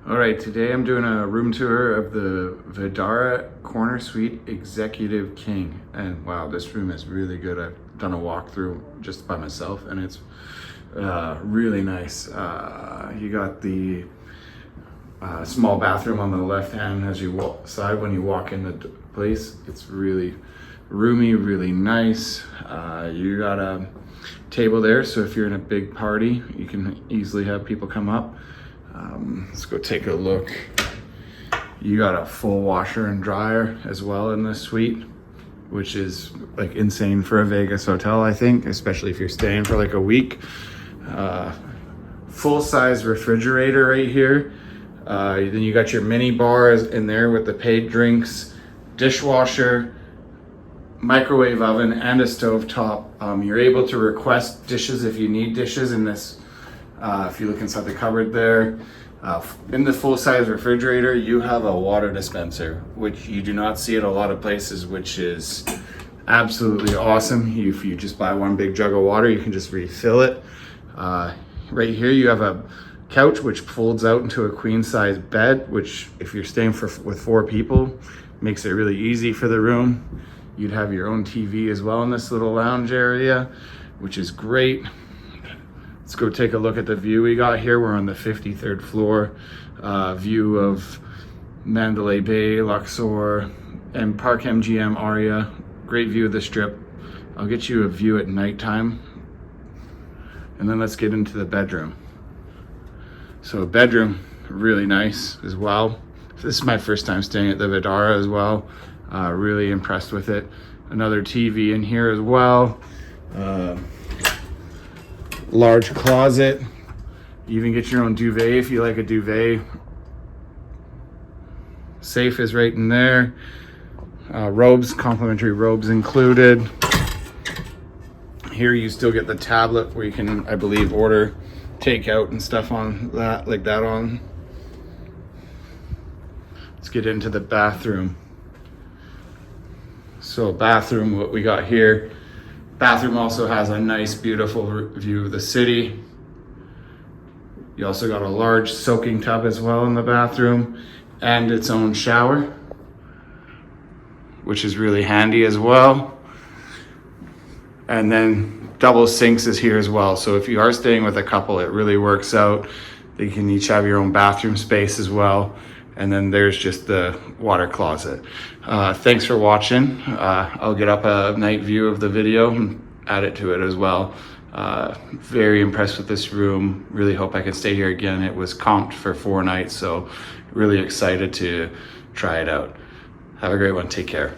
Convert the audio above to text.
All right, today I'm doing a room tour of the Vdara Corner Suite Executive King. And wow, this room is really good. I've done a walkthrough just by myself and it's really nice. You got the small bathroom on the left hand as you side when you walk in the place. It's really roomy, really nice. You got a table there, so if you're in a big party, you can easily have people come up. Let's go take a look. You got a full washer and dryer as well in this suite, which is like insane for a Vegas hotel, I think, especially if you're staying for like a week. Full size refrigerator right here. Then you got your mini bars in there with the paid drinks, dishwasher, microwave oven, and a stove top. You're able to request dishes if you need dishes in this. If you look inside the cupboard there, in the full-size refrigerator, you have a water dispenser, which you do not see at a lot of places, which is absolutely awesome. If you just buy one big jug of water, you can just refill it. Right here, you have a couch which folds out into a queen-size bed, which if you're staying with 4 people, makes it really easy for the room. You'd have your own TV as well in this little lounge area, which is great. Let's go take a look at the view we got here. We're on the 53rd floor. View of Mandalay Bay, Luxor, and Park MGM Aria. Great view of the strip. I'll get you a view at nighttime. And then let's get into the bedroom. So bedroom, really nice as well. This is my first time staying at the Vdara as well. Really impressed with it. Another TV in here as well. Large closet. You even get your own duvet if you like a duvet. Safe is right in there. Robes, complimentary robes included. Here you still get the tablet where you can, I believe, order takeout and stuff on that, like that on. Let's get into the bathroom. So bathroom, what we got here. Bathroom also has a nice, beautiful view of the city. You also got a large soaking tub as well in the bathroom and its own shower, which is really handy as well. And then double sinks is here as well. So if you are staying with a couple, it really works out. They can each have your own bathroom space as well. And then there's just the water closet. Thanks for watching. I'll get up a night view of the video and add it to it as well. Very impressed with this room. Really hope I can stay here again. It was comped for 4 nights, so really excited to try it out. Have a great one. Take care.